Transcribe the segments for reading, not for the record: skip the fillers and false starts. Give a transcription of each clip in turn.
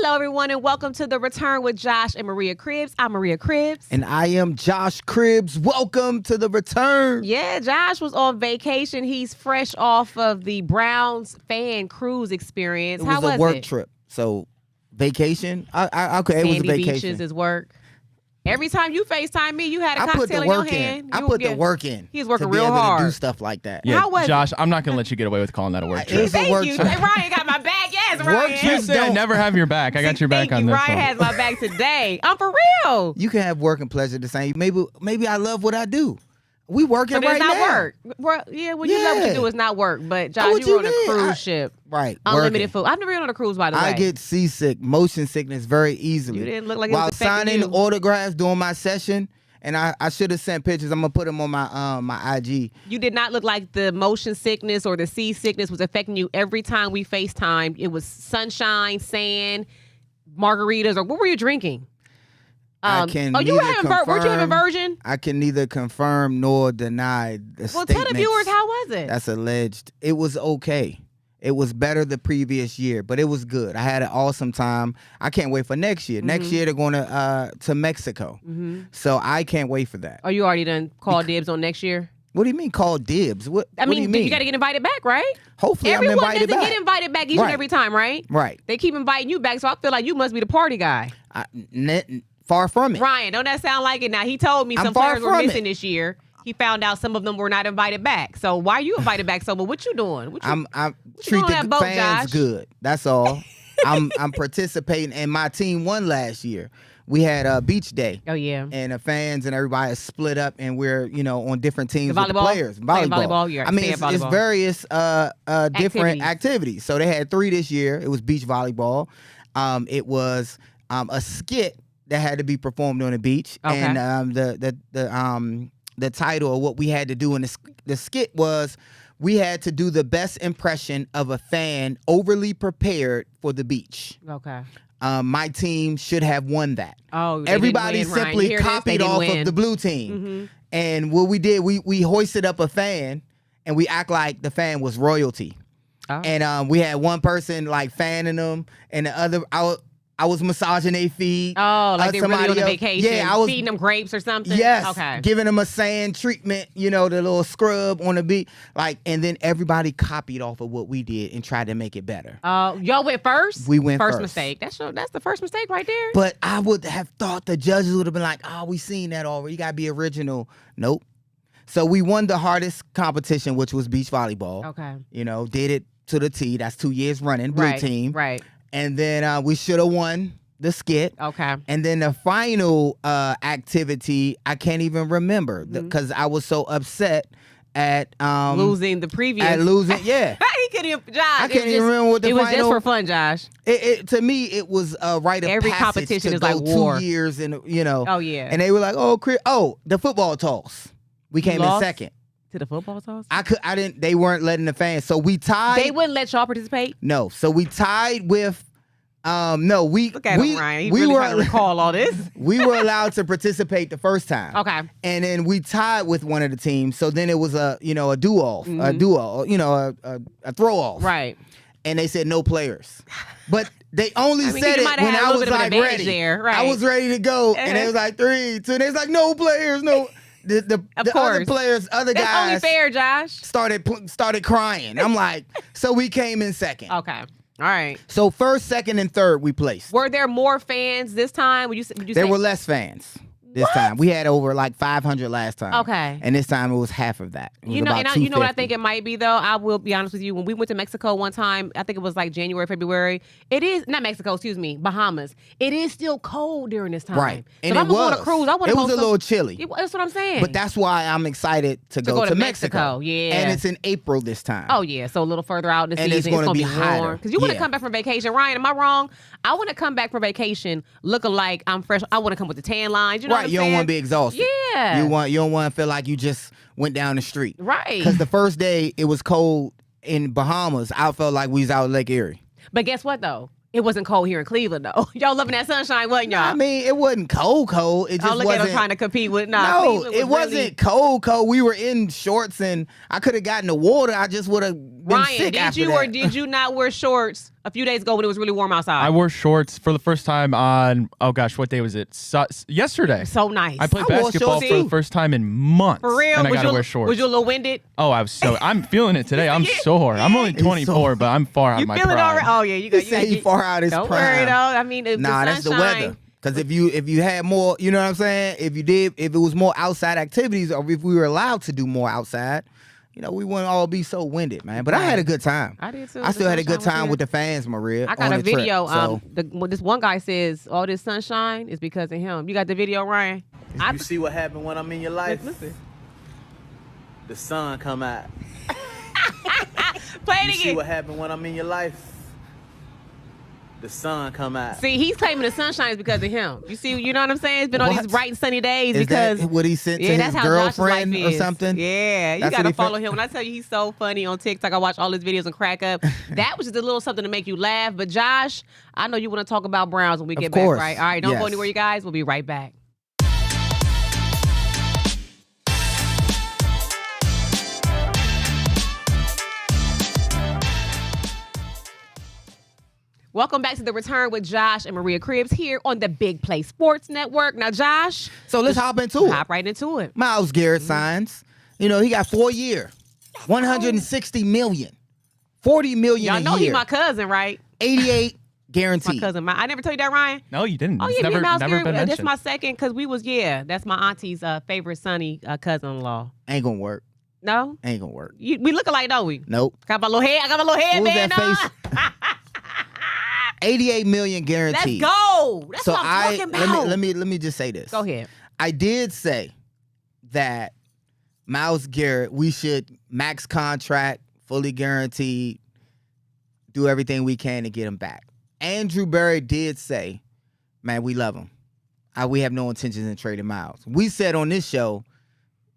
Hello, everyone, and welcome to The Return with Josh and Maria Cribbs. I'm Maria Cribbs. And I am Josh Cribbs. Welcome to The Return. Yeah, Josh was on vacation. He's fresh off of the Browns fan cruise experience. How was it? It was a work trip. So, vacation? Okay, it was a vacation. Beaches is work. Every time you FaceTime me, you had a cocktail in your hand. I put the work in. He's working real hard to do stuff like that. Yeah, How was Josh, I'm not going to let you get away with calling that a work trip. Thank you. Ryan got my back. Yes, Ryan. Work You trips said never have your back. I got your back on this Ryan one. has my back today. I'm for real. You can have work and pleasure the same. Maybe I love what I do. We working but right now. It's not work. Well, yeah, when you love what you do, it's not work. But Josh, you were on a cruise ship. Right. Unlimited working. food. I've never been on a cruise, by the way. I get seasick, motion sickness very easily. You didn't look like it While was affecting signing you. autographs during my session, and I should have sent pictures. I'm gonna put them on my IG. You did not look like the motion sickness or the sea sickness was affecting you every time we FaceTimed. It was sunshine, sand, margaritas, or what were you drinking? I can you were having weren't you having version? I can neither confirm nor deny the Well, tell the viewers, how was it? That's alleged. It was okay. It was better the previous year, but it was good. I had an awesome time. I can't wait for next year. Next year they're going to Mexico, so I can't wait for that. Are you already done called dibs on next year? What do you mean call dibs? What do you mean? You got to get invited back, right? Hopefully Everyone I'm invited doesn't back. get invited back each and every time, right? Right. They keep inviting you back, so I feel like you must be the party guy. Far from it. Ryan, don't that sound like it? Now, he told me some players were missing this year. He found out some of them were not invited back. So why are you invited back? So, but what you doing? I'm what treat you doing on the that boat, fans Josh? good. That's all. I'm participating, and my team won last year. We had a beach day. Oh yeah. And the fans and everybody is split up, and we're on different teams with the volleyball? players. Playing volleyball, yeah. I mean, Staying it's volleyball. various different activities. So they had 3 this year. It was beach volleyball. It was a skit that had to be performed on the beach, Okay. and the title of what we had to do in the skit was we had to do the best impression of a fan overly prepared for the beach. Okay. My team should have won that. Oh, they everybody didn't win, Ryan. simply You hear this? They copied didn't off win. of the blue team. And what we did, we hoisted up a fan, and we act like the fan was royalty. Oh. And we had one person like fanning them, and the other I was massaging their feet. Oh, like they really on a somebody else- vacation. Yeah, I was feeding them grapes or something. Yes. Okay. Giving them a sand treatment, the little scrub on the beach. And then everybody copied off of what we did and tried to make it better. Y'all went first. We went first. first. Mistake. That's the first mistake right there. But I would have thought the judges would have been like, we seen that already. You got to be original. Nope. So we won the hardest competition, which was beach volleyball. Okay. Did it to the T. That's 2 years running, blue team. Right. And then we should have won the skit. Okay. And then the final activity, I can't even remember because I was so upset at losing the previous. At losing, yeah. He couldn't even, Josh. I can't even remember what the final. It was final. just for fun, Josh. To me, it was a rite of Every passage competition to is go like war. 2 years, and Oh yeah. And they were like, the football toss. We came in lost? second. To the football toss. I didn't. They weren't letting the fans. So we tied. They wouldn't let y'all participate. No. So we tied with. No, Look at him, Ryan. He really trying to recall all this. We were allowed to participate the first time. Okay. And then we tied with one of the teams. So then it was a do-off, a throw off. Right. And they said no players. But they only said it when I was like ready. There, right. I was ready to go, and they was like 3, 2. And they was like no players, no. The other players, other That's guys. only fair, Josh. Started crying. I'm like, so we came in second. Okay. All right. So first, second, and third we placed. Were there more fans this time? Would you say There were less fans this time. We had over like 500 last time. Okay. And this time it was half of that. It was about you know what I 250. think it might be though? I will be honest with you. When we went to Mexico one time, I think it was like January, February. It is not Mexico, excuse me, Bahamas. It is still cold during this time. Right. So And if I'm it going was. on a cruise, I want to It was a little chilly. That's what I'm saying. But that's why I'm excited to go to Mexico. Yeah. And it's in April this time. Oh yeah, so a little further out in the And season, it's gonna be warm. hotter. Because you want to Yeah. come back from vacation, Ryan? Am I wrong? I want to come back from vacation looking like I'm fresh. I want to come with the tan lines. You know what I'm You don't saying? want to be exhausted. Yeah. You don't want to feel like you just went down the street. Right. Because the first day it was cold in Bahamas. I felt like we was out at Lake Erie. But guess what though? It wasn't cold here in Cleveland, though. Y'all loving that sunshine, wasn't y'all? I mean, it wasn't cold. It just look wasn't. at them trying to compete with. No, it wasn't cold. We were in shorts, and I could have gotten the water. I just would have been Ryan, sick did after you that. or did you not wear shorts a few days ago when it was really warm outside? I wore shorts for the first time on, oh gosh, what day was it? Yesterday. So nice. I played I wore basketball shorts for too. the first time in months. For real? And I got to wear shorts. Was you a little winded? Oh, I'm feeling it today. I'm sore. I'm only 24, but I'm far out You of my feeling prime. all right? Oh, yeah. You got He far out his Don't prime. worry, though. I mean, Nah, that's the weather. Because if you had more, you know what I'm saying? If it was more outside activities, or if we were allowed to do more outside, we wouldn't all be so winded, man. But I had a good time. I did too. I still had a good time with the fans, Maria. I got on a the trip, video. so. This one guy says all this sunshine is because of him. You got the video, Ryan? You see what happened when I'm in your life? Listen. The sun come out. Play it You see again. what happened when I'm in your life? The sun come out. See, he's claiming the sunshine is because of him. You see, you know what I'm saying? It's been all What? these bright and sunny days Is because that what he sent to that's his how Josh's girlfriend life or is. something? Yeah, you That's got what to he follow fin- him. When I tell you he's so funny on TikTok, I watch all his videos and crack up. That was just a little something to make you laugh. But Josh, I know you want to talk about Browns when we get course. back, right? All right, don't go Yes. anywhere, you guys. We'll be right back. Welcome back to The Return with Josh and Maria Cribbs here on the Big Play Sports Network. Now, Josh, So let's hop into it. hop right into it. Myles Garrett signs. He got 4 year, $160 million, $40 million Y'all a know year, he's my cousin, right? 88 My guaranteed. cousin. I never told you that, Ryan? No, you didn't. Oh, It's yeah, never, Myles never Garrett. been That's mentioned. my second because that's my auntie's favorite sonny cousin-in-law. Ain't gonna work. No? Ain't gonna work. We look alike, don't we? Nope. I got my little headband that on. face? 88 million Let's guaranteed. go. That's So what I'm talking about. let me just say this. Go ahead. I did say that Myles Garrett, we should max contract, fully guaranteed, do everything we can to get him back. Andrew Berry did say, man, we love him. We have no intentions in trading Myles. We said on this show,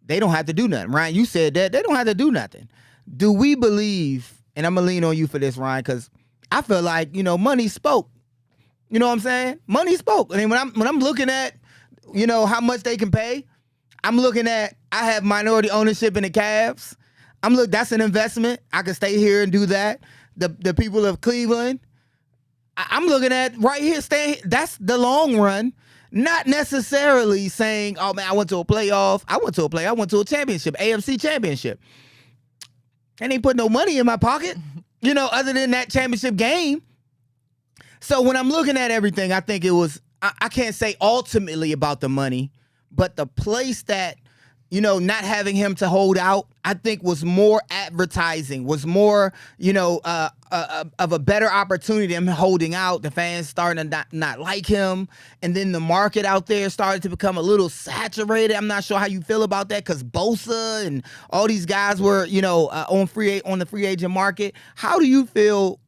they don't have to do nothing. Ryan, you said that. They don't have to do nothing. Do we believe, and I'm going to lean on you for this, Ryan, because I feel like, money spoke. You know what I'm saying? Money spoke. I mean, when I'm looking at, how much they can pay, I'm looking at, I have minority ownership in the Cavs. That's an investment. I can stay here and do that. The people of Cleveland, I'm looking at right here, that's the long run. Not necessarily saying, oh man, I went to a playoff. I went to a championship, AFC championship. And ain't put no money in my pocket, other than that championship game. So when I'm looking at everything, I think it was, I can't say ultimately about the money, but the place that, not having him to hold out, I think was more advertising, was more, of a better opportunity than him holding out. The fans starting to not like him. And then the market out there started to become a little saturated. I'm not sure how you feel about that because Bosa and all these guys were, on the free agent market. How do you feel?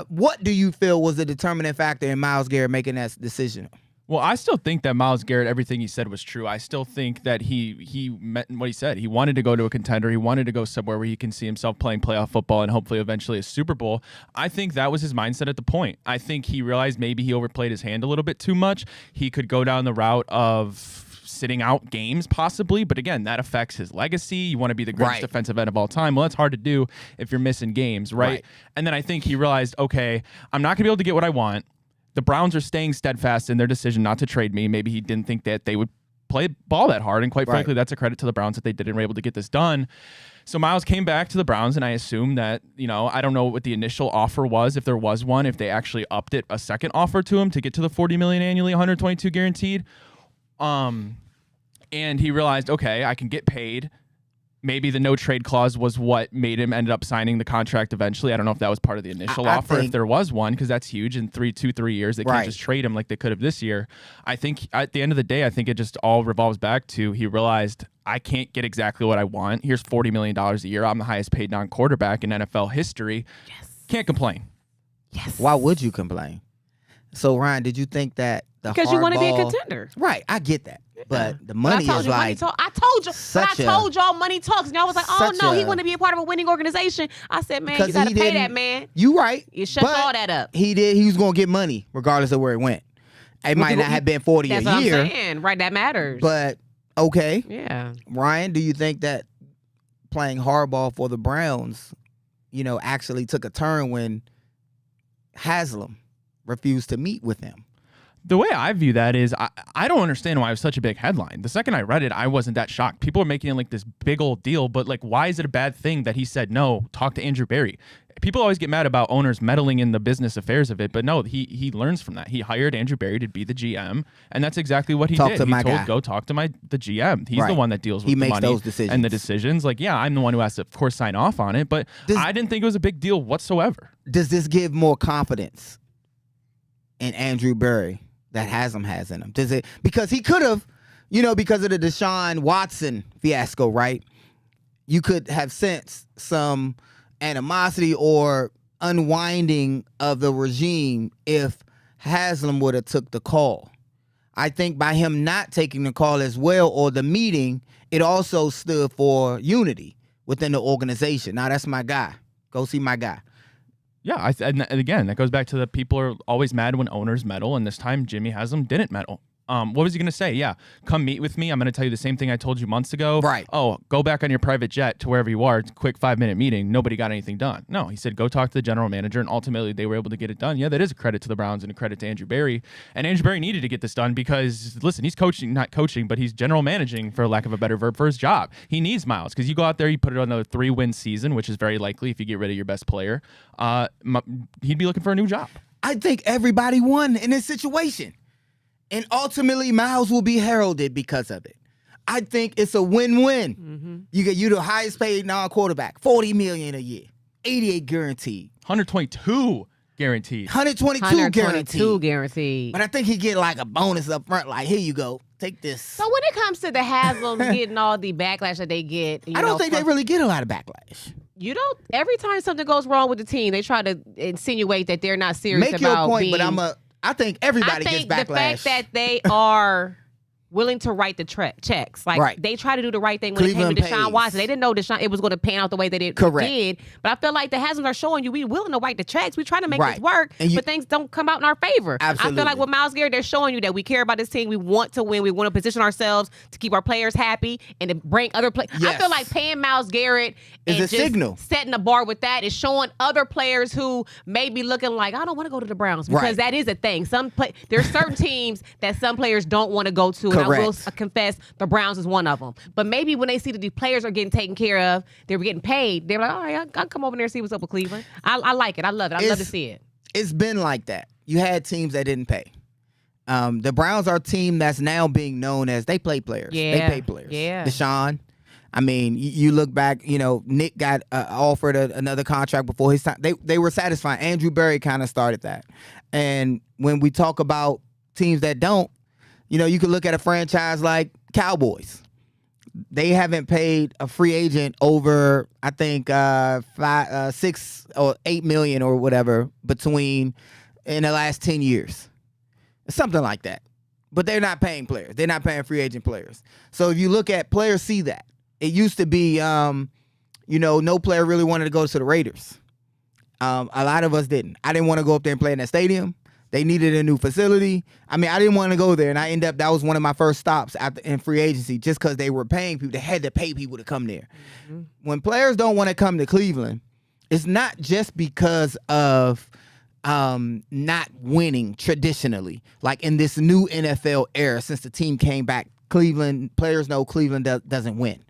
What do you feel was the determining factor in Myles Garrett making that decision? Well, I still think that Myles Garrett, everything he said was true. I still think that he meant what he said. He wanted to go to a contender. He wanted to go somewhere where he can see himself playing playoff football and hopefully eventually a Super Bowl. I think that was his mindset at the point. I think he realized maybe he overplayed his hand a little bit too much. He could go down the route of sitting out games possibly, but again, that affects his legacy. You want to be the greatest defensive end of all time. Well, that's hard to do if you're missing games, right? And then I think he realized, okay, I'm not going to be able to get what I want. The Browns are staying steadfast in their decision not to trade me. Maybe he didn't think that they would play ball that hard. And quite frankly, that's a credit to the Browns that they did and were able to get this done. So Myles came back to the Browns, and I assume that, I don't know what the initial offer was, if there was one, if they actually upped it a second offer to him to get to the $40 million annually, 122 guaranteed. And he realized, okay, I can get paid. Maybe the no trade clause was what made him end up signing the contract eventually. I don't know if that was part of the initial offer, if there was one, because that's huge. In 3 years, they can't just trade him like they could have this year. I think at the end of the day, I think it just all revolves back to he realized I can't get exactly what I want. Here's $40 million a year. I'm the highest paid non-quarterback in NFL history. Yes. Can't complain. Yes. Why would you complain? So, Ryan, did you think that Because you want to be a hardball- contender. Right, I get that. But the But money I is told you, money like talk. I told you. But such I a- told y'all money talks. And y'all was like, oh, such no, he a- want to be a part of a winning organization. I said, man, because you got to he pay didn't. that, man. You right. You shut but all that up. He did. He was going to get money regardless of where it went. It might not have been 40 That's a what year. I'm saying. Right, that matters. But okay, yeah. Ryan, do you think that playing hardball for the Browns, actually took a turn when Haslam refused to meet with him? The way I view that is I don't understand why it was such a big headline. The second I read it, I wasn't that shocked. People are making it like this big old deal, but like, why is it a bad thing that he said, no, talk to Andrew Berry? People always get mad about owners meddling in the business affairs of it, but no, he learns from that. He hired Andrew Berry to be the GM, and that's exactly what he did. To he my told guy. Go talk to the GM. He's Right. the one that deals with He the makes money those decisions. and the decisions. Like, yeah, I'm the one who has to, of course, sign off on it, but I didn't think it was a big deal whatsoever. Does this give more confidence in Andrew Berry that Haslam has in him? Does it? Because he could have, because of the Deshaun Watson fiasco, right? You could have sensed some animosity or unwinding of the regime if Haslam would have took the call. I think by him not taking the call as well, or the meeting, it also stood for unity within the organization. Now, that's my guy. Go see my guy. Yeah, and again, that goes back to the people are always mad when owners meddle, and this time Jimmy Haslam didn't meddle. What was he going to say? Yeah, come meet with me. I'm going to tell you the same thing I told you months ago. Right. Oh, go back on your private jet to wherever you are. It's a quick 5-minute meeting. Nobody got anything done. No, he said, go talk to the general manager, and ultimately they were able to get it done. Yeah, that is a credit to the Browns and a credit to Andrew Berry. And Andrew Berry needed to get this done because, listen, he's not coaching, but he's general managing, for lack of a better verb, for his job. He needs Myles because you go out there, you put it on a 3-win season, which is very likely if you get rid of your best player. He'd be looking for a new job. I think everybody won in this situation. And ultimately, Myles will be heralded because of it. I think it's a win-win. Mm-hmm. You the highest paid non-quarterback, $40 million a year, 88 guaranteed, 122 guaranteed. 122 guaranteed. guaranteed. But I think he get like a bonus up front, like, here you go, take this. So when it comes to the Haslams getting all the backlash that they get, I don't think they really get a lot of backlash. You don't. Every time something goes wrong with the team, they try to insinuate that they're not serious Make about your point, being. but I think everybody gets backlash. The fact that they are willing to write the checks. Like, Right. they try to do the right thing when Cleveland it came to Deshaun pays. Watson. They didn't know it was going to pan out the way that it Correct. did. But I feel like the Haslam's are showing you we willing to write the checks. We trying to make Right. this work, And but things don't come out in our favor. I Absolutely. feel like with Myles Garrett, they're showing you that we care about this team. We want to win. We want to position ourselves to keep our players happy and to bring other players. I Yes. feel like paying Myles Garrett Is and a just signal. setting the bar with that is showing other players who may be looking like, I don't want to go to the Browns, because Right. that is a thing. There's certain teams that some players don't want to go to, and I will Correct. confess the Browns is one of them. But maybe when they see that these players are getting taken care of, they're getting paid, they're like, all right, I'll come over there and see what's up with Cleveland. I like it. I love it. I love to see it. It's been like that. You had teams that didn't pay. The Browns are a team that's now being known as they play players. Yeah. They pay players. Yeah. Deshaun. I mean, you look back, Nick got offered another contract before his time. They were satisfied. Andrew Berry kind of started that. And when we talk about teams that don't, you could look at a franchise like Cowboys. They haven't paid a free agent over, I think, 6 or 8 million or whatever in the last 10 years. Something like that. But they're not paying players. They're not paying free agent players. So if you look at players, see that. It used to be, no player really wanted to go to the Raiders. A lot of us didn't. I didn't want to go up there and play in that stadium. They needed a new facility. I mean, I didn't want to go there, and that was one of my first stops in free agency, just because they were paying people. They had to pay people to come there. Mm-hmm. When players don't want to come to Cleveland, it's not just because of not winning traditionally. Like in this new NFL era, since the team came back, players know Cleveland doesn't win.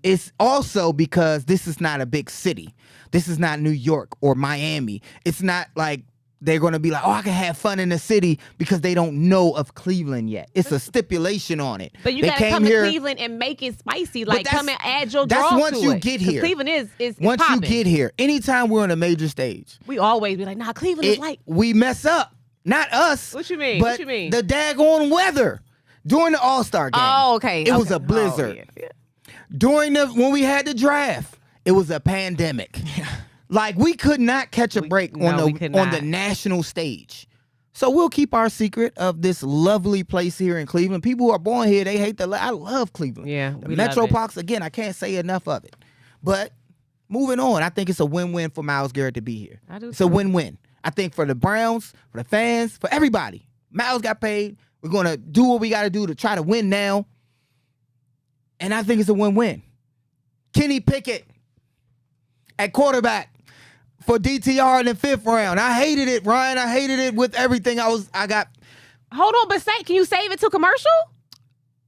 It's also because this is not a big city. This is not New York or Miami. It's not like they're going to be like, I can have fun in the city, because they don't know of Cleveland yet. It's a stipulation on it. But you got to come to Cleveland and make it spicy. Like, come and add your draw to it. That's once you get here. Cleveland is once popping. you get here. Anytime we're on a major stage, we always be like, nah, Cleveland is like. We mess up. Not us. What you mean? But What you mean? the daggone weather. During the All-Star game. Oh, okay. It was a blizzard. Oh, yeah. When we had the draft, it was a pandemic. Like, we could not catch a break on the national stage So we'll keep our secret of this lovely place here in Cleveland. People who are born here, they hate I love Cleveland. Yeah, the we love it. Metropox, again, I can't say enough of it. But moving on, I think it's a win-win for Myles Garrett to be here. I do It's too. a win-win. I think for the Browns, for the fans, for everybody. Myles got paid. We're going to do what we got to do to try to win now. And I think it's a win-win. Kenny Pickett at quarterback for DTR in the 5th round. I hated it, Ryan. I hated it with everything I got. Hold on, but can you save it to commercial?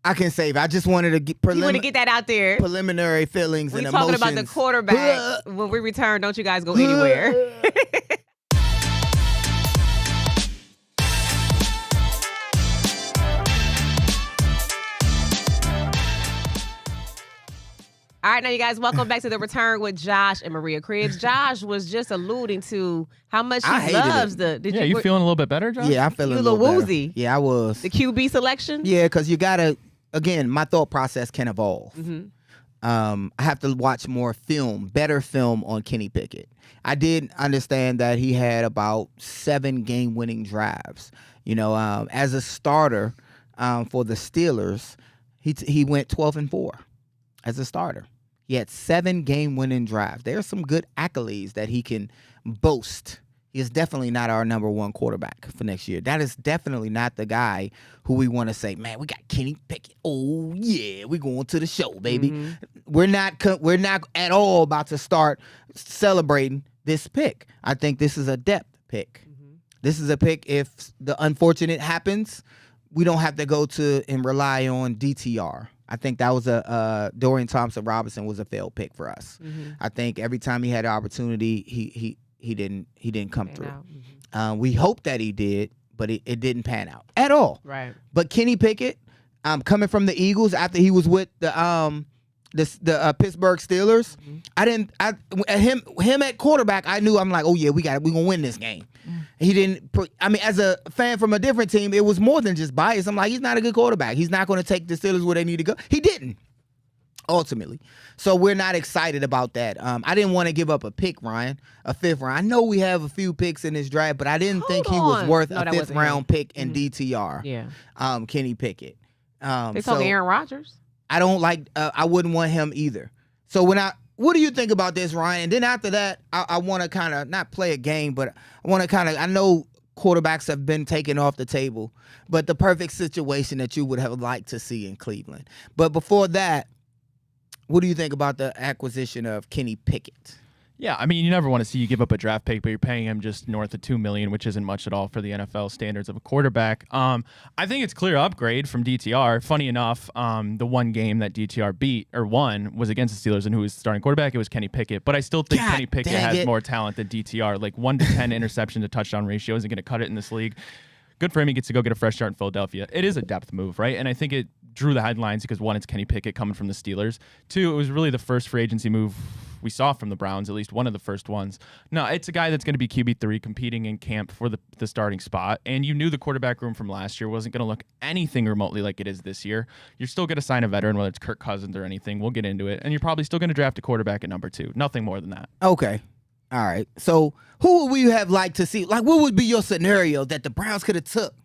I can save it. I just wanted to get You want to get that out there. preliminary feelings We and talking emotions. about the quarterback. When we return, don't you guys go anywhere. All right, now you guys, welcome back to The Return with Josh and Maria Cribs. Josh was just alluding to how much I he hated loves it. the. You feeling a little bit better, Josh? Yeah, I'm feeling You a a little little better. woozy. Yeah, I was. The QB selection? Yeah, because you got to, again, my thought process can evolve. I have to watch more film, better film on Kenny Pickett. I did understand that he had about 7 game-winning drives. You know, as a starter for the Steelers, he went 12-4 as a starter. He had 7 game-winning drives. There are some good accolades that he can boast. He is definitely not our number 1 quarterback for next year. That is definitely not the guy who we want to say, man, we got Kenny Pickett. Oh yeah, we're going to the show, baby. We're not at all about to start celebrating this pick. I think this is a depth pick. This is a pick if the unfortunate happens, we don't have to go to and rely on DTR. I think that was Dorian Thompson-Robinson was a failed pick for us. I think every time he had an opportunity, he didn't come through. We hoped that he did, but it didn't pan out at all. Right. But Kenny Pickett, coming from the Eagles after he was with the Pittsburgh Steelers, him at quarterback, I knew, I'm like, oh yeah, we're gonna win this game. He didn't. As a fan from a different team, it was more than just bias. I'm like, he's not a good quarterback. He's not going to take the Steelers where they need to go. He didn't. Ultimately. So we're not excited about that. I didn't want to give up a pick, Ryan, a 5th round. I know we have a few picks in this draft, but I didn't think he was worth a 5th round pick in DTR. Yeah. Kenny Pickett. They talking Aaron Rodgers. I don't like, I wouldn't want him either. So what do you think about this, Ryan? And then after that, I want to kind of not play a game, but I want to kind of, I know quarterbacks have been taken off the table, but the perfect situation that you would have liked to see in Cleveland. But before that, what do you think about the acquisition of Kenny Pickett? Yeah, you never want to see you give up a draft pick, but you're paying him just north of $2 million, which isn't much at all for the NFL standards of a quarterback. I think it's a clear upgrade from DTR. Funny enough, the one game that DTR beat or won was against the Steelers, and who was starting quarterback? It was Kenny Pickett. But I still think Kenny Pickett has more talent than DTR. Like 1 to 10 interception to touchdown ratio isn't going to cut it in this league. Good for him. He gets to go get a fresh start in Philadelphia. It is a depth move, right? And I think it drew the headlines because 1, it's Kenny Pickett coming from the Steelers. 2, it was really the first free agency move we saw from the Browns, at least one of the first ones. No, it's a guy that's going to be QB3 competing in camp for the starting spot. And you knew the quarterback room from last year wasn't going to look anything remotely like it is this year. You're still going to sign a veteran, whether it's Kirk Cousins or anything. We'll get into it. And you're probably still going to draft a quarterback at number 2. Nothing more than that. Okay. All right. So who would we have liked to see? Like, what would be your scenario that the Browns could have took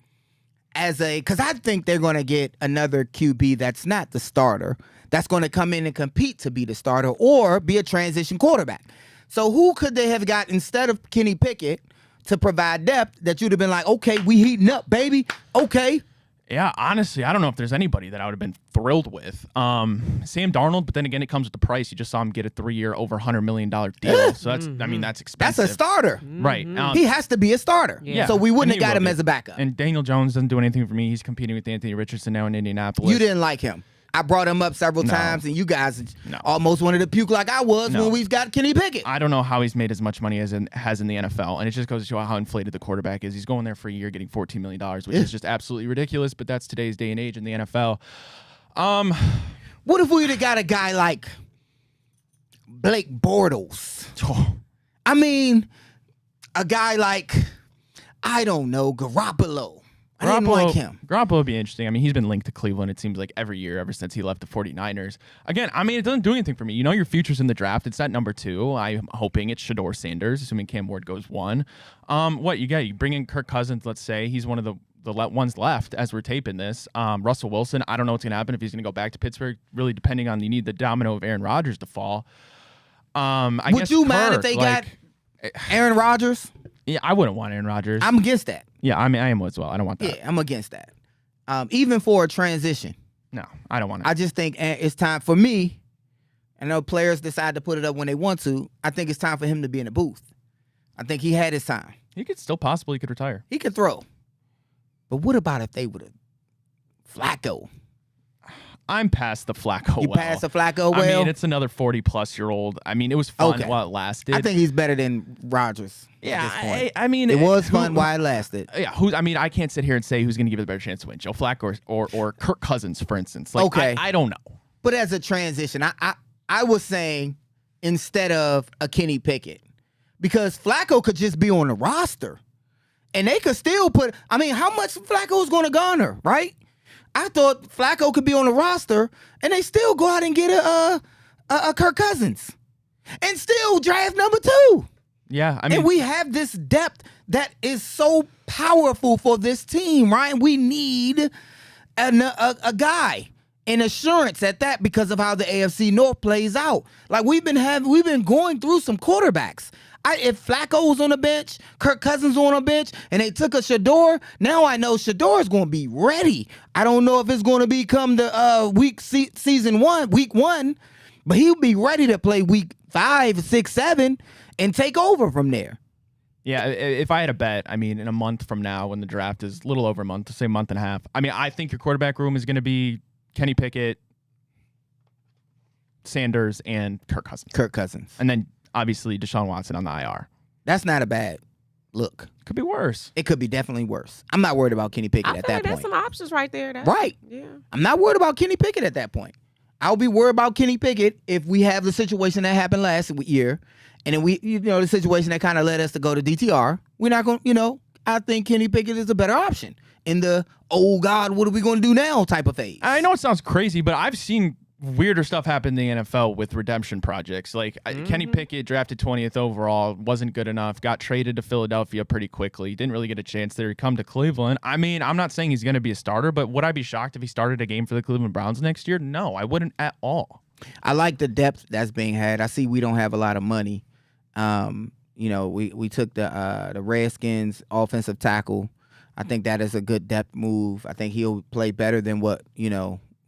because I think they're going to get another QB that's not the starter, that's going to come in and compete to be the starter or be a transition quarterback. So who could they have got instead of Kenny Pickett to provide depth that you'd have been like, okay, we heating up, baby. Okay. Yeah, honestly, I don't know if there's anybody that I would have been thrilled with. Sam Darnold, but then again, it comes with the price. You just saw him get a 3-year, over $100 million deal. So that's, that's expensive. That's a starter. Right. He has to be a starter. Yeah. So we wouldn't And have got he him will as a backup. And Daniel Jones doesn't do anything for me. He's competing with Anthony Richardson now in Indianapolis. You didn't like him. I brought him up several times, and you guys almost wanted to puke like I was when we've got Kenny Pickett. I don't know how he's made as much money as has in the NFL, and it just goes to show how inflated the quarterback is. He's going there for a year getting $14 million, which is just absolutely ridiculous, but that's today's day and age in the NFL. What if we'd have got a guy like Blake Bortles? A guy like, I don't know, Garoppolo. I didn't like him. Garoppolo would be interesting. I mean, he's been linked to Cleveland, it seems like, every year ever since he left the 49ers. Again, I mean, it doesn't do anything for me. You know your future's in the draft. It's at number 2. I'm hoping it's Shedeur Sanders, assuming Cam Ward goes 1. What you got? You bring in Kirk Cousins, let's say. He's one of the ones left as we're taping this. Russell Wilson, I don't know what's going to happen if he's going to go back to Pittsburgh, really depending on you need the domino of Aaron Rodgers to fall. I Would guess you mind if Kirk, they got Aaron Rodgers? Yeah, I wouldn't want Aaron Rodgers. I'm against that. Yeah, I mean, I am as well. I don't want that. Yeah, I'm against that. Even for a transition. No, I don't want it. I just think it's time for me. I know players decide to put it up when they want to. I think it's time for him to be in the booth. I think he had his time. He could still possibly could retire. He could throw. But what about if they would have Flacco? I'm past the Flacco. You past the Flacco well? I mean, it's another 40-plus-year-old. I mean, it was fun while it lasted. I think he's better than Rodgers. Yeah, I mean, it was fun while it lasted. Yeah, I mean, I can't sit here and say who's going to give it a better chance to win, Joe Flacco or Kirk Cousins, for instance. Like, okay, I don't know. But as a transition, I was saying instead of a Kenny Pickett, because Flacco could just be on the roster, and they could still put. I mean, how much Flacco's going to garner, right? I thought Flacco could be on the roster, and they still go out and get a Kirk Cousins, and still draft number 2. Yeah, I mean, and we have this depth that is so powerful for this team, right? We need a guy, and assurance at that, because of how the AFC North plays out. Like we've been going through some quarterbacks. If Flacco was on the bench, Kirk Cousins on the bench, and they took a Shedeur, now I know Shedeur is going to be ready. I don't know if it's going to become the week 1, but he'll be ready to play week 5, 6, 7, and take over from there. Yeah, if I had a bet, I mean, in a month from now, when the draft is a little over a month, say month and a half, I mean, I think your quarterback room is going to be Kenny Pickett, Sanders, and Kirk Cousins. And then obviously Deshaun Watson on the IR. That's not a bad look. Could be worse. It could be definitely worse. I'm not worried about Kenny Pickett at that point. There's some options right there. Right. Yeah. I'm not worried about Kenny Pickett at that point. I'll be worried about Kenny Pickett if we have the situation that happened last year, and then the situation that kind of led us to go to DTR. We're not going to, I think Kenny Pickett is a better option in the, oh God, what are we going to do now type of phase. I know it sounds crazy, but I've seen weirder stuff happen in the NFL with redemption projects. Like Kenny Pickett, drafted 20th overall, wasn't good enough, got traded to Philadelphia pretty quickly, didn't really get a chance there. He come to Cleveland. I mean, I'm not saying he's going to be a starter, but would I be shocked if he started a game for the Cleveland Browns next year? No, I wouldn't at all. I like the depth that's being had. I see we don't have a lot of money. We took the Redskins offensive tackle. I think that is a good depth move. I think he'll play better than what,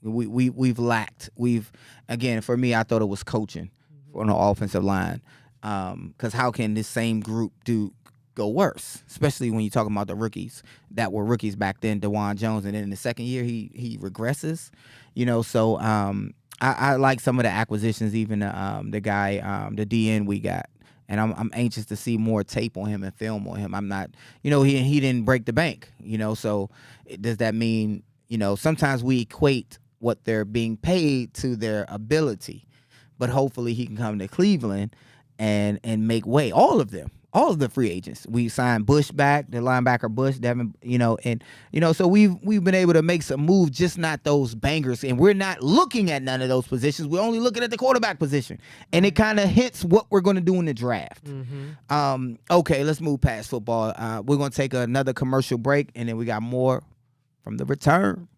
we've lacked. Again, for me, I thought it was coaching on the offensive line. Because how can this same group go worse? Especially when you're talking about the rookies that were rookies back then, DeJuan Jones, and then in the second year he regresses. So I like some of the acquisitions, even the guy, the DN we got. And I'm anxious to see more tape on him and film on him. I'm not, he didn't break the bank, so does that mean, sometimes we equate what they're being paid to their ability, but hopefully he can come to Cleveland and make way. All of them, all of the free agents. We signed Bush back, the linebacker Bush, Devin, so we've been able to make some moves, just not those bangers. And we're not looking at none of those positions. We're only looking at the quarterback position. And it kind of hints what we're going to do in the draft. Okay, let's move past football. We're going to take another commercial break, and then we got more from the return.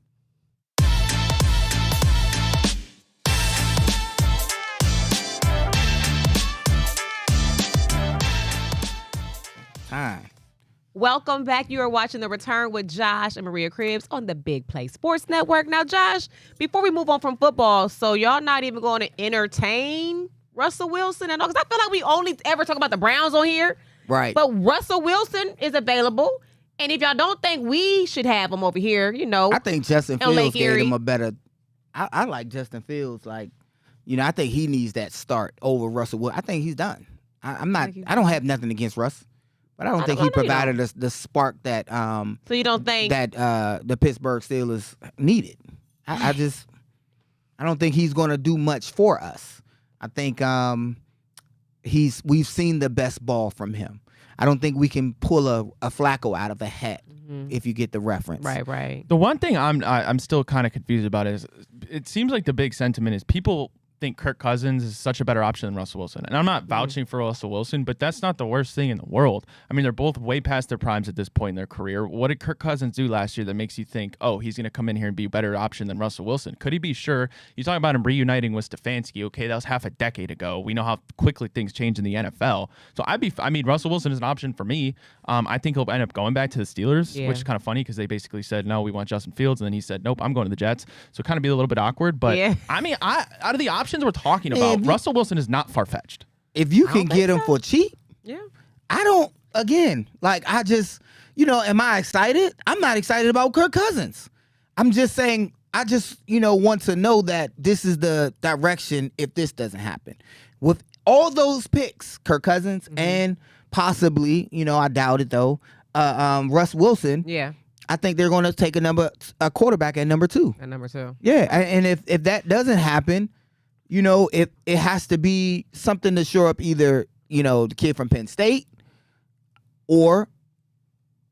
Time. Welcome back. You are watching The Return with Josh and Maria Cribbs on the Big Play Sports Network. Now, Josh, before we move on from football, so y'all not even going to entertain Russell Wilson and all? Because I feel like we only ever talk about the Browns on here. Right. But Russell Wilson is available. And if y'all don't think we should have him over here, I think Justin Fields gave him a better. I like Justin Fields. Like, I think he needs that start over Russell Wilson. I think he's done. I don't have nothing against Russ. But I don't think he provided us the spark that so you don't think that the Pittsburgh Steelers needed. I don't think he's going to do much for us. I think we've seen the best ball from him. I don't think we can pull a Flacco out of a hat. if you get the reference. Right. The one thing I'm still kind of confused about is it seems like the big sentiment is people think Kirk Cousins is such a better option than Russell Wilson. And I'm not vouching for Russell Wilson, but that's not the worst thing in the world. I mean, they're both way past their primes at this point in their career. What did Kirk Cousins do last year that makes you think, oh, he's going to come in here and be a better option than Russell Wilson? Could he be? Sure. You talk about him reuniting with Stefanski. Okay, that was half a decade ago. We know how quickly things change in the NFL. So Russell Wilson is an option for me. I think he'll end up going back to the Steelers, which is kind of funny because they basically said, no, we want Justin Fields. And then he said, nope, I'm going to the Jets. So kind of be a little bit awkward. But I mean, out of the options we're talking about, Russell Wilson is not far-fetched. If you can get him for cheap, I don't, again, like I just, am I excited? I'm not excited about Kirk Cousins. I'm just saying, I just, want to know that this is the direction if this doesn't happen. With all those picks, Kirk Cousins and possibly, I doubt it though, Russ Wilson. Yeah. I think they're going to take a quarterback at number 2. At number 2. Yeah, and if that doesn't happen, it has to be something to shore up either, the kid from Penn State or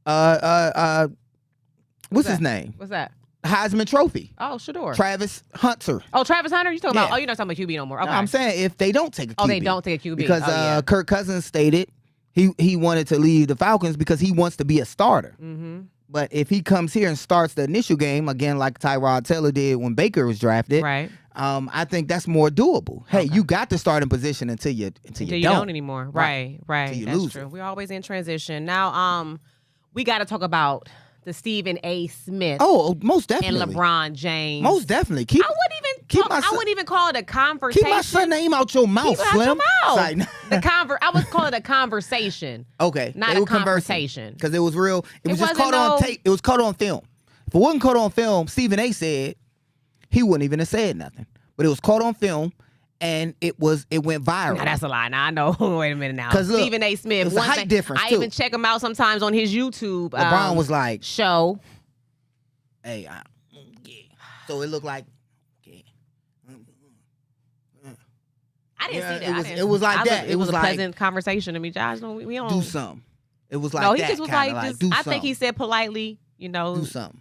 what's his name? What's that? Heisman Trophy. Oh, Shador. Travis Hunter. Oh, Travis Hunter? You talking about? Oh, you're not talking about QB no more. Okay. No, I'm saying if they don't take a QB. Oh, they don't take a QB. Because Kirk Cousins stated he wanted to leave the Falcons because he wants to be a starter. Mm-hmm. But if he comes here and starts the initial game, again, like Tyrod Taylor did when Baker was drafted, right? I think that's more doable. Hey, you got the starting position until you don't anymore. Right. You That's lose true. it. We're always in transition. Now, we got to talk about the Stephen A. Smith. Oh, most definitely. And LeBron James. Most definitely. I wouldn't even call it a conversation. Keep my son name out your mouth, Keep it Slim. out your mouth. I would call it a conversation. Okay. Not a conversation. Because it was real. It was just caught on tape. It was caught on film. If it wasn't caught on film, Stephen A. said he wouldn't even have said nothing. But it was caught on film, and it went viral. Now, that's a lie. Now I know. Wait a minute now. Because Stephen A. Smith. It's a height difference, I too. even check him out sometimes on his YouTube. LeBron was like, show. Hey, so it looked like. I didn't see that. It was like that. It was a pleasant conversation to me, Josh. We don't do something. It was like no, that. He just was like just, do I something. think he said politely, do something.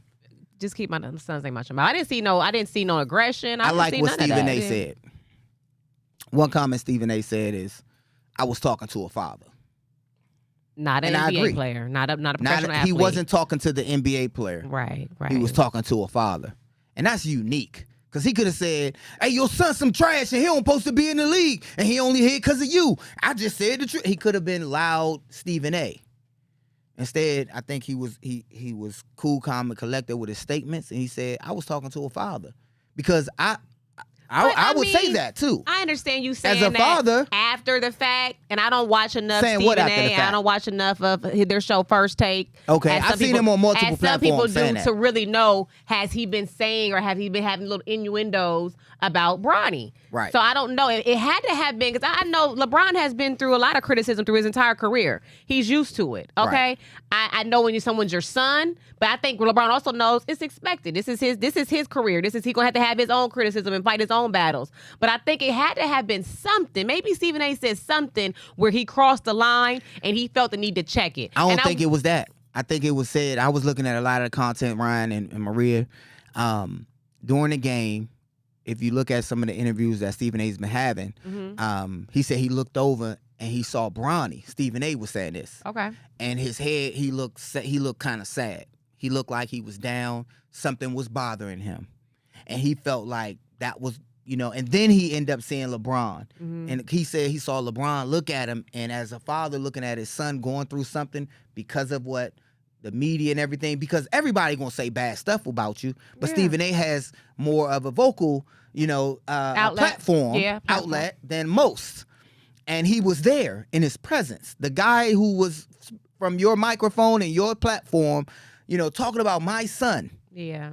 Just keep my son's name out your mouth. I didn't see no aggression. I like what Stephen A. said. One comment Stephen A. said is, "I was talking to a father." Not an NBA player, not a professional athlete. He wasn't talking to the NBA player. Right. He was talking to a father. And that's unique. Because he could have said, hey, your son's some trash and he don't supposed to be in the league. And he only here because of you. I just said the truth. He could have been loud Stephen A. Instead, I think he was cool, calm, and collected with his statements. And he said, I was talking to a father. Because I would say that too. I understand you saying as a father after the fact, and I don't watch enough saying Stephen what after A. the fact? I don't watch enough of their show First Take. Okay, I've seen him on multiple platforms. Some people saying do that. to really know, has he been saying or have he been having little innuendos about Bronny? Right. So I don't know. It had to have been, because I know LeBron has been through a lot of criticism through his entire career. He's used to it. Okay. Right. I know when someone's your son, but I think LeBron also knows it's expected. This is his career. He's gonna have his own criticism and fight his own battles. But I think it had to have been something. Maybe Stephen A. said something where he crossed the line and he felt the need to check it. I don't think it was that. I think it was said, I was looking at a lot of the content, Ryan and Maria, during the game. If you look at some of the interviews that Stephen A's been having, he said he looked over and he saw Bronny. Stephen A. was saying this. Okay. And his head, he looked kind of sad. He looked like he was down. Something was bothering him. And he felt like that was, and then he ended up seeing LeBron. And he said he saw LeBron look at him, and as a father looking at his son going through something because of what the media and everything, because everybody gonna say bad stuff about you, but Stephen A. has more of a vocal, outlet than most. And he was there in his presence. The guy who was from your microphone and your platform, talking about my son. Yeah.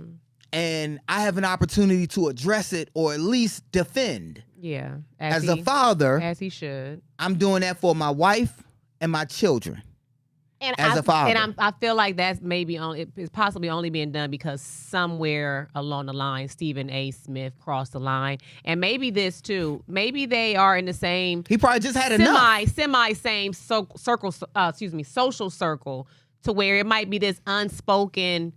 And I have an opportunity to address it or at least defend. Yeah. As a father. As he should. I'm doing that for my wife and my children. And as a father. And I feel like that's it's possibly only being done because somewhere along the line, Stephen A. Smith crossed the line. And maybe this too. Maybe they are in the same. He probably just had enough. Semi same social circle to where it might be this unspoken,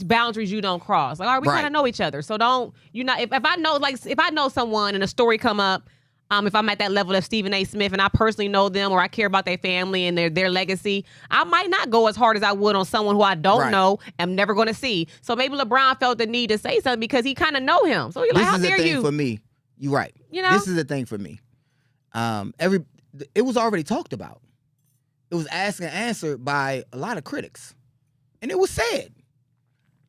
boundaries you don't cross. Like, all right, we kind of know each other. So don't, if I know someone and a story come up, if I'm at that level of Stephen A. Smith and I personally know them or I care about their family and their legacy, I might not go as hard as I would on someone who I don't know, am never going to see. So maybe LeBron felt the need to say something because he kind of know him. So he's like, how dare you? This is the thing for me. You're right. This is the thing for me. It was already talked about. It was asked and answered by a lot of critics. And it was said.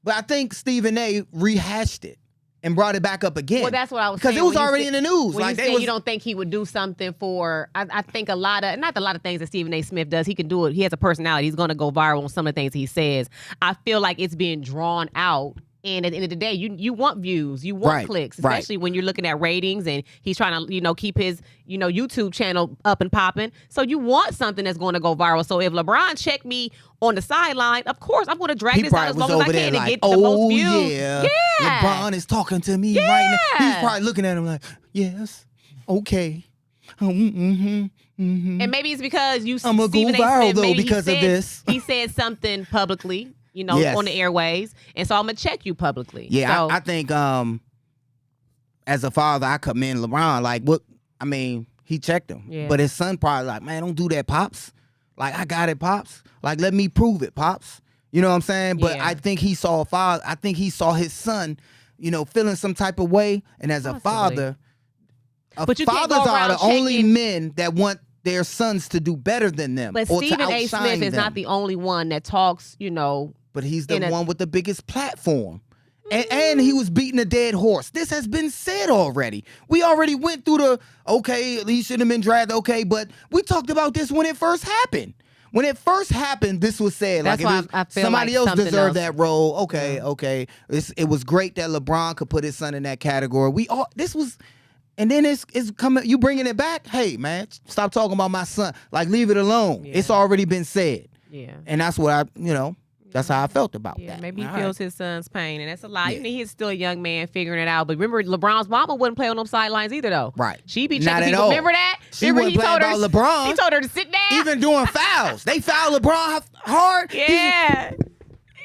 But I think Stephen A. rehashed it and brought it back up again. Well, that's what I was saying. Because it was already in the news. When you don't think he would do something for, I think not a lot of things that Stephen A. Smith does. He can do it. He has a personality. He's going to go viral on some of the things he says. I feel like it's being drawn out. And at the end of the day, you want views, you want clicks, especially when you're looking at ratings and he's trying to, keep his, YouTube channel up and popping. So you want something that's going to go viral. So if LeBron checked me on the sideline, of course, I'm going to drag this out as long as I can and get the most views. Yeah, LeBron is talking to me right now. He's probably looking at him like, yes, okay. And maybe it's because I'm going to go viral, though, because of this. He said something publicly. On the airways. And so I'm going to check you publicly. Yeah, so, I think as a father, I commend LeBron. Like, he checked him. Yeah. But his son probably like, man, don't do that, Pops. Like, I got it, Pops. Like, let me prove it, Pops. You know what I'm saying? But I think he saw a father. I think he saw his son, feeling some type of way. And as a father, fathers are the only men that want their sons to do better than them. But Stephen A. Smith is not the only one that talks, But he's the one with the biggest platform. And he was beating a dead horse. This has been said already. We already went through he shouldn't have been drafted, but we talked about this when it first happened. When it first happened, this was said. That's why I feel somebody like else deserved that role. Okay. It was great that LeBron could put his son in that category. And then it's coming. You bringing it back? Hey, man, stop talking about my son. Like, leave it alone. Yeah. It's already been said. Yeah. And that's what that's how I felt about that. Maybe he feels his son's pain, and that's a lot. Even he's still a young man figuring it out. But remember, LeBron's mama wouldn't play on them sidelines either, though. Right. She be checking people. Remember that? She wouldn't play about LeBron. He told her to sit down. Even doing fouls. They foul LeBron hard. Yeah.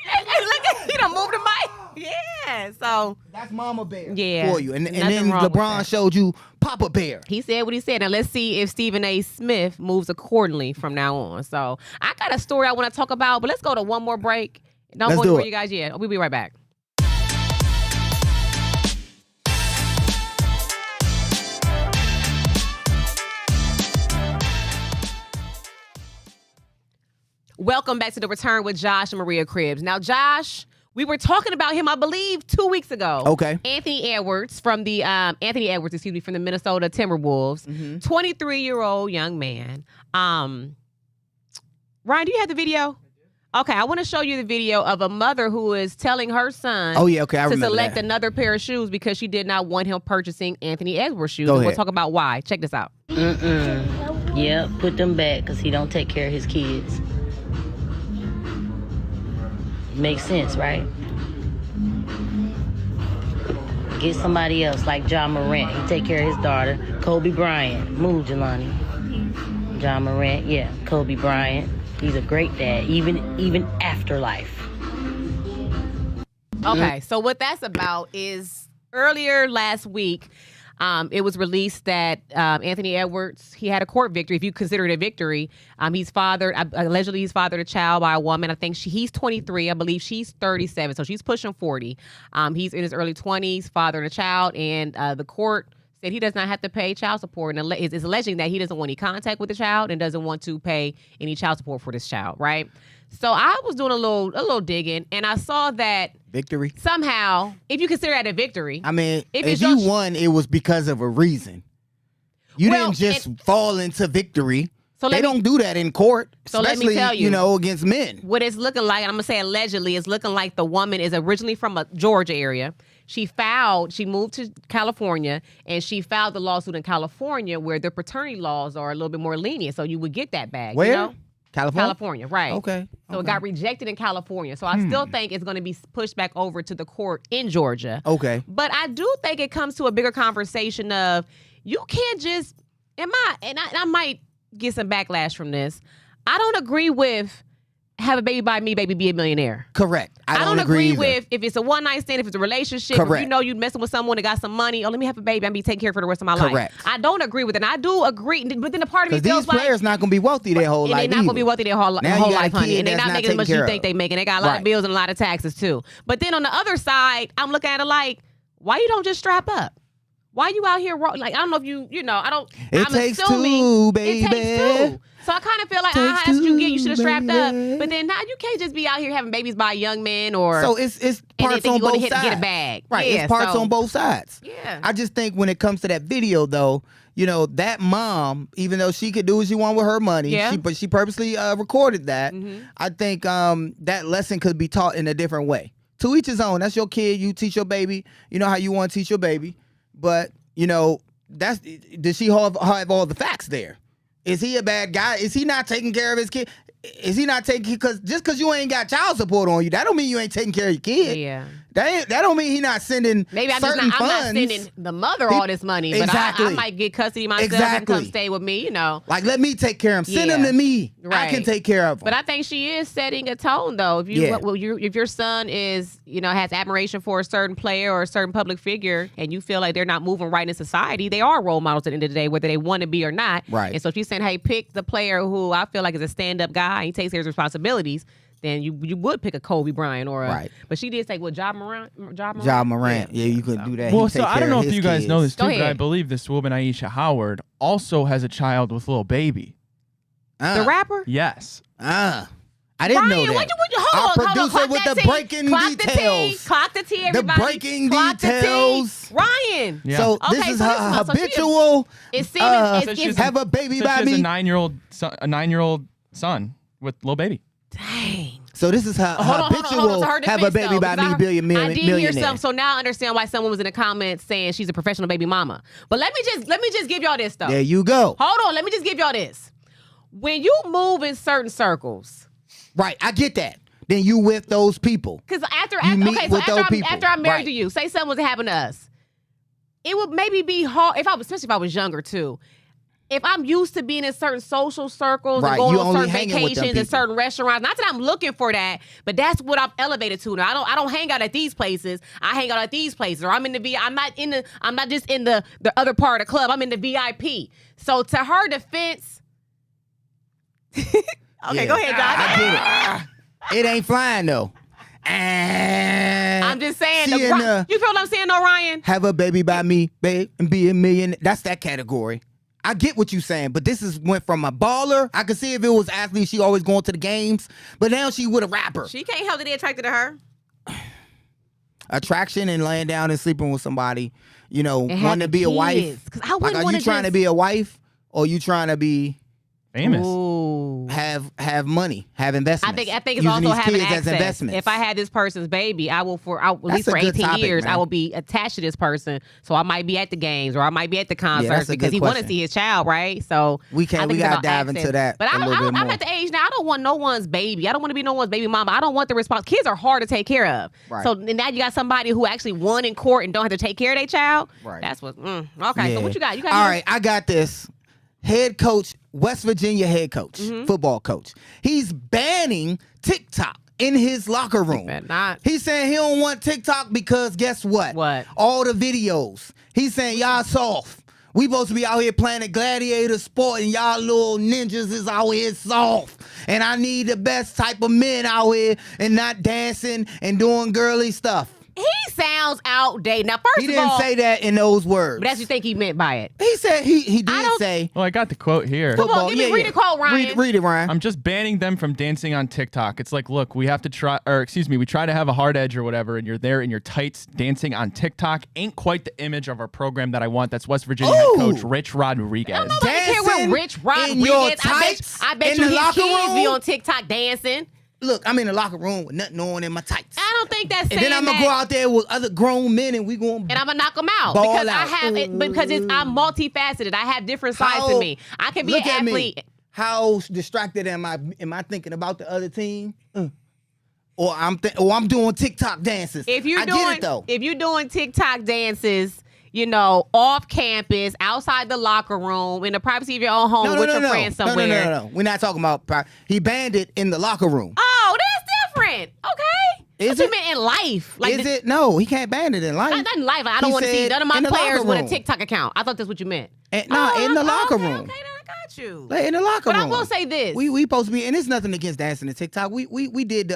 Hey, look, he done moved the mic. Yeah, so that's Mama Bear for you, and then LeBron showed you Papa Bear. He said what he said. Now let's see if Stephen A. Smith moves accordingly from now on. So I got a story I want to talk about, but let's go to one more break. Don't go anywhere, you guys. Yeah, we'll be right back. Welcome back to The Return with Josh and Maria Cribbs. Now, Josh, we were talking about him, I believe, 2 weeks ago. Okay. Anthony Edwards from the Minnesota Timberwolves. 23-year-old young man. Ryan, do you have the video? Okay, I want to show you the video of a mother who is telling her son to select another pair of shoes because she did not want him purchasing Anthony Edwards shoes. Go and ahead. We'll talk about why. Check this out. Yeah, put them back because he don't take care of his kids. Makes sense, right? Get somebody else like Ja Morant. He take care of his daughter. Kobe Bryant. Move, Jelani. Ja Morant, yeah. Kobe Bryant. He's a great dad, even after life. Okay, so what that's about is earlier last week, it was released that Anthony Edwards, he had a court victory, if you consider it a victory. Allegedly he's fathered a child by a woman. I think he's 23. I believe she's 37, so she's pushing 40. He's in his early 20s, fathering a child, and the court said he does not have to pay child support, and is alleging that he doesn't want any contact with the child and doesn't want to pay any child support for this child, right? So I was doing a little digging, and I saw that victory. Somehow, if you consider that a victory, I mean, if you won, it was because of a reason. You didn't just fall into victory. So they don't do that in court, especially, let me tell you, against men. What it's looking like, and I'm going to say allegedly, it's looking like the woman is originally from a Georgia area. She moved to California, and she filed the lawsuit in California where the paternity laws are a little bit more lenient, so you would get that back. Where? You know? California, right. Okay. So it got rejected in California. So I still think it's going to be pushed back over to the court in Georgia. Okay. But I do think it comes to a bigger conversation of you can't just, I might get some backlash from this. I don't agree with have a baby by me, baby be a millionaire. Correct. I don't agree with if it's a one night stand, if it's a relationship, Correct. if you know you messing with someone that got some money, oh, let me have a baby, I'm be taking care of for the rest of my Correct. life. I don't agree with it. And I do agree, but then the part of me Because feels these players not going to be wealtly their whole and life they're not going to be either. wealthy their whole Now you got a life, honey. kid And they're that's not not making as much as taken you care think of. they making. They got a lot Right. of bills and a lot of taxes too. But then on the other side, I'm looking at it like, why you don't just strap up? Why you out here, like, I don't know if you know, I don't, It I'm takes assuming two, baby. it takes two. So I kind of feel like, Takes that's what you get. two, You should have strapped up. baby. But then now you can't just be out here having babies by young men or. So it's and they parts think on you're gonna both sides. get a bag. Right, Yeah, it's parts so- on both sides. Yeah. I just think when it comes to that video, though, you know, that mom, even though she could do what she want with her money, Yeah. but she purposely recorded that. I think that lesson could be taught in a different way. To each his own. That's your kid. You teach your baby. You know how you want to teach your baby. But, you know, does she have all the facts there? Is he a bad guy? Is he not taking care of his kid? Is he not taking, because you ain't got child support on you, that don't mean you ain't taking care of your kid. Yeah. That don't mean he not sending Maybe I'm certain not funds. sending the mother all this money, but Exactly. I might get custody myself and Exactly. come stay with me, you know. Like, let me take care of him. Send him Yeah. to me. I Right. can take care of him. But I think she is setting a tone, though. If you, Yeah. if your son is, has admiration for a certain player or a certain public figure, and you feel like they're not moving right in society, they are role models at the end of the day, whether they want to be or not. Right. And so if she's saying, hey, pick the player who I feel like is a stand-up guy, and he takes care of his responsibilities, then you would pick a Kobe Bryant or a. Right. But she did say, well, Ja Morant. Ja Morant. Yeah, you could do that. Well, He so take I care don't know of if his you guys know kids. this too, Go but I ahead. believe this woman, Aisha Howard, also has a child with Lil Baby. The rapper? Yes. I didn't know Ryan, that. what you hold Our on, hold on, producer clock with that the T. breaking Clock details. The T. Clock the T, everybody. breaking Clock details. The T. Ryan. Yeah. So Okay, this is so her this is- so she- habitual. It's seeming So it's she's have a baby So by she has me. a 9-year-old son with Lil Baby. dang. So this is her habitual. So her Have a defense, baby though, by because me, I did hear millionaire. some. So now I understand why someone was in the comments saying she's a professional baby mama. But let me just give y'all this though. There you go. Hold on, let me just give y'all this. When you move in certain circles, Right, I get that. Then you with those people. because meet with those people. after I'm married Right. to you, say something was to happen to us, it would maybe be hard especially if I was younger too. If I'm used to being in certain social circles Right, and going you on only certain hanging with them vacations and people. certain restaurants, not that I'm looking for that, but that's what I'm elevated to now. I don't hang out at these places. I hang out at these places, or I'm not just in the other part of the club. I'm in the VIP. So to her defense, okay, Yeah. go ahead, John. I get it. It ain't flying though. I'm just saying. She in the- You feel what I'm saying, though, Ryan? have a baby by me, babe, and be a million. That's that category. I get what you're saying, but this is went from a baller. I could see if it was athlete, she always going to the games, but now she with a rapper. She can't help that they attracted to her. Attraction and laying down and sleeping with somebody, And wanting to having be a wife. kids. 'Cause I Like, wouldn't are you wanna trying to just- be a wife or you trying to be Famous. Ooh. have money, have investments? I think it's using also these having kids access. as investments. If I had this person's baby, at least That's for a good 18 topic, years, man. I will be attached to this person. So I might be at the games or I might be at the concerts that's a because good he want to question. see his child, right? So We I can't- think we it's gotta about dive access. into that But a little bit I'm more. at the age now. I don't want no one's baby. I don't want to be no one's baby mama. I don't want the response. Kids are hard to take care of. Right. So now you got somebody who actually won in court and don't have to take care of their child. Right. That's what. Okay. Yeah. So what you got? You got All yours? right, I got this. Head coach, West Virginia head coach, Mm-hmm. football coach. He's banning TikTok in his locker room. better not. He's saying he don't want TikTok because guess what? What? All the videos. He's saying y'all soft. We supposed to be out here playing a gladiator sport and y'all little ninjas is out here soft. And I need the best type of men out here and not dancing and doing girly stuff. He sounds outdated. Now, first He of didn't all, say that in those words. but that's what you think he meant by it. He said he I did don't- say Well, I got the quote here. Come on, read the quote, Ryan. Read it, Ryan. I'm just banning them from dancing on TikTok. It's like, look, we have to try, we try to have a hard edge or whatever, and you're there in your tights dancing on TikTok. Ain't quite the image of our program that I want. That's West Virginia head Ooh. coach Rich Rodriguez. I don't care what Dancing Rich Rodriguez. in your I tights bet in you the his locker kids be room? on TikTok dancing. Look, I'm in the locker room with nothing on in my tights. I don't think that's And saying then I'm gonna that. go out there with other grown men and we gonna And I'm gonna knock them out Ball because out. I have it. Because I'm multifaceted. I have different sides to me. I can be look an at athlete. Me. How distracted am I? Am I thinking about the other team? Or I'm doing TikTok dances. If you're I doing, get it though. if you're doing TikTok dances, off campus, outside the locker room, in the privacy of your own home with your friends somewhere. No. We're not talking about. He banned it in the locker room. Oh, that's different. Okay. Is What it? you meant in life? Is it? No, he can't ban it in life. Not in life. I don't He want to see said none of my in the players locker with a room. TikTok account. I thought that's what you meant. In the locker room. Okay, then I got you. Like, in the locker But room. I will say this. We supposed to be, and it's nothing against dancing to TikTok. We did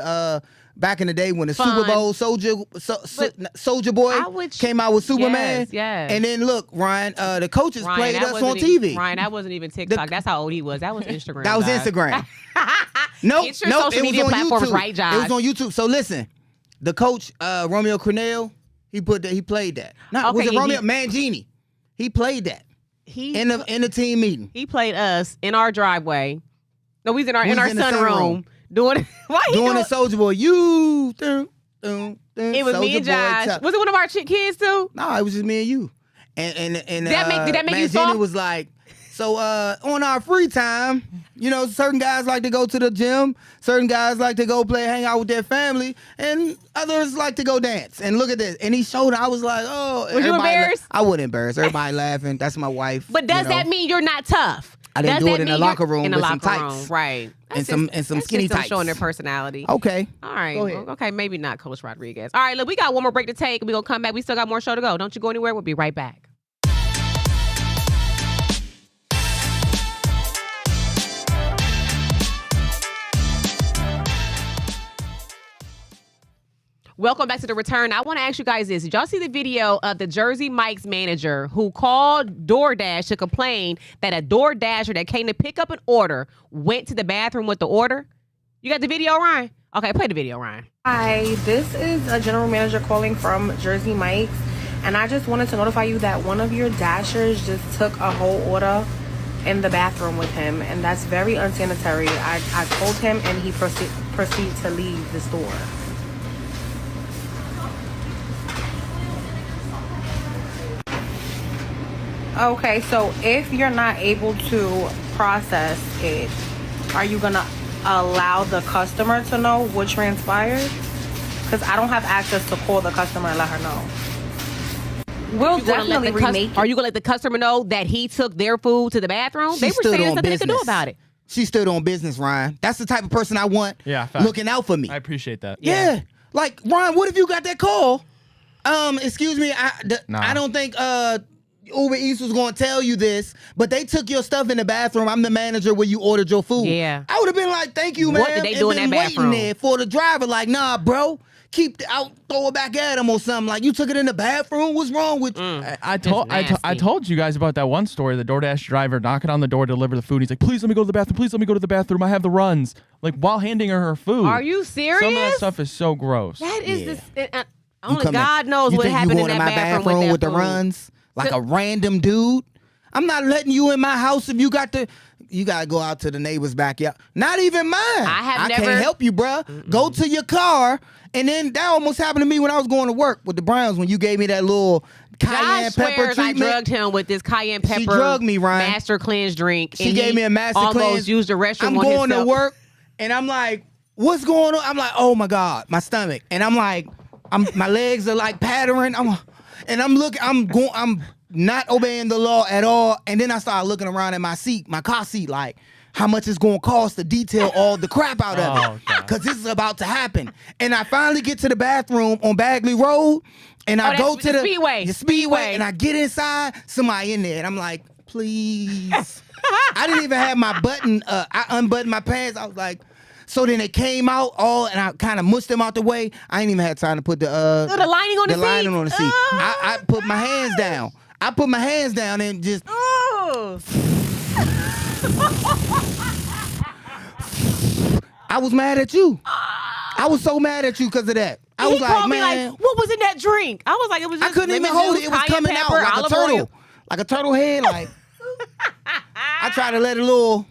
back in the day when the Fun. Super Bowl Soldier Boy came out with Superman. Yes. And then look, Ryan, the coaches Ryan, played that us on wasn't TV. even- Ryan, that wasn't even TikTok. That's how old he was. That was Instagram. That was guys. Instagram. Nope. Get your nope, social it was media on platforms YouTube. right, Josh. It was on YouTube. So listen, the coach Romeo Cornell, he played that. No, was it Romeo Mangini? He played that in the team meeting. He played us in our driveway. No, we was in our in the sunroom doing. Why he doing doing the Soldier Boy. You. It was me and Josh. Was it one of our kids too? No, it was just me and you. And Did that make you Mangini soft? was like, so on our free time, certain guys like to go to the gym, certain guys like to go hang out with their family, and others like to go dance. And look at this. And he showed. I was like, oh. Was you embarrassed? I wasn't embarrassed. Everybody laughing. That's my wife. But does that mean you're not tough? I didn't Does do that it in the mean locker you're room in the with some locker tights. room, right? And some skinny just them tights. showing their personality. Okay. All right. Go ahead. Okay, maybe not Coach Rodriguez. All right, look, we got one more break to take. We're going to come back. We still got more show to go. Don't you go anywhere. We'll be right back. Welcome back to The Return. I want to ask you guys this. Did y'all see the video of the Jersey Mike's manager who called DoorDash to complain that a DoorDasher that came to pick up an order went to the bathroom with the order? You got the video, Ryan? Okay, play the video, Ryan. Hi, this is a general manager calling from Jersey Mike's, and I just wanted to notify you that one of your dashers just took a whole order in the bathroom with him, and that's very unsanitary. I told him, and he proceeded to leave the store. Okay, so if you're not able to process it, are you gonna allow the customer to know what transpired? Because I don't have access to call the customer and let her know. We'll definitely remake it. Are you gonna let the customer know that he took their food to the bathroom? They were saying there's nothing they could do about it. She stood on business, Ryan. That's the type of person I want looking out for me. I appreciate that. Yeah. Like, Ryan, what if you got that call? Excuse me, I don't think Uber Eats was going to tell you this, but they took your stuff in the bathroom. I'm the manager where you ordered your food. Yeah. I would have been like, thank you, man. What did they do in that bathroom? Waiting there for the driver, like, nah, bro. I'll throw it back at him or something. Like, you took it in the bathroom? What's wrong with you? I told you guys about that one story. The DoorDash driver knocking on the door to deliver the food. He's like, please let me go to the bathroom. Please let me go to the bathroom. I have the runs. Like, while handing her food. Are you serious? Some of that stuff is so gross. That is Yeah. this. Only God knows what happened in that bathroom with the runs? Like a random dude? I'm not letting you in my house if you got to go out to the neighbor's backyard. Not even mine. I never- can't help you, bruh. Go to your car. And then that almost happened to me when I was going to work with the Browns when you gave me that little cayenne Josh pepper swears treatment. I drugged him with this cayenne pepper. She drugged me, Ryan. Master cleanse drink. She and gave he me a master almost cleanse. used the restroom I'm on going himself. to work, and I'm like, what's going on? I'm like, oh my God, my stomach. And I'm like, my legs are like pattering. I'm not obeying the law at all. And then I started looking around at my car seat, like, how much it's going to cost to detail all the crap out of it. Because this is about to happen. And I finally get to the bathroom on Bagley Road, and I go to the Speedway, and I get inside, somebody in there, and I'm like, please. I didn't even have my button. I unbuttoned my pants. I was like, so then they came out and I kind of mushed them out the way. I ain't even had time to put the lining on the seat. I put my hands down. And just. Oh. I was mad at you. I was so mad at you because of that. I was like, man, what was in that drink? I was like, it was just I couldn't even hold it. It was coming out like a turtle. Like a turtle head. Like I tried to let a little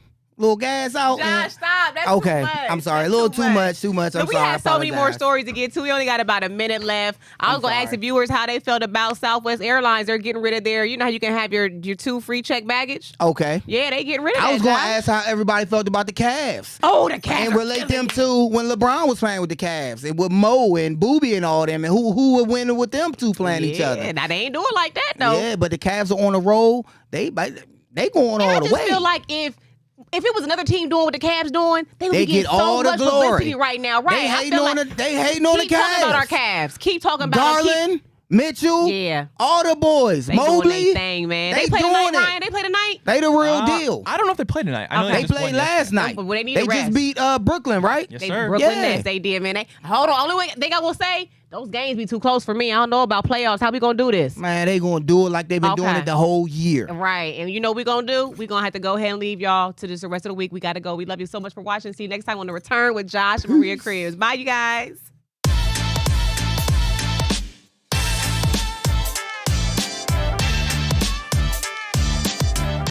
gas out. Josh, stop. stop. That's Okay, too much. I'm sorry. That's A little too much. Too much. I'm We sorry. I have so many more apologize. stories to get to. We only got about a minute left. I was going to ask the sorry. viewers how they felt about Southwest Airlines. They're getting rid of their, you know how you can have your 2 free check baggage? Okay. Yeah, they getting rid of that. I was going to Josh. ask how everybody felt about the Cavs. Oh, the Cavs. And relate them to when LeBron was playing with the Cavs and with Mo and Boobie and all them, and who would win with them two playing each other. Now they ain't doing like that though. Yeah, but the Cavs are on a roll. They going And all I the just way. feel like if it was another team doing what the Cavs doing, they would They be getting get all so the much glory. publicity right now. Right? They I hating feel on like the Cavs. keep talking about our Cavs. Keep talking about Garland, Mitchell, Yeah. all the boys, They doing Mobley. their thing, man. They, They play tonight, doing it. They play tonight. They the real deal. I don't know if they played tonight. I know Okay. They just played won last yesterday. night. But they need They a just rest. beat Brooklyn, right? Yes, They sir. Brooklyn Yeah. Nets, they did, man. Hold on. Only thing I will say, those games be too close for me. I don't know about playoffs. How we gonna do this? Man, they gonna do it like they've been doing Okay. it the whole year. Right. And you know what we gonna do? We gonna have to go ahead and leave y'all to just the rest of the week. We gotta go. We love you so much for watching. See you next time on The Return with Josh and Maria Cribs. Bye, you guys.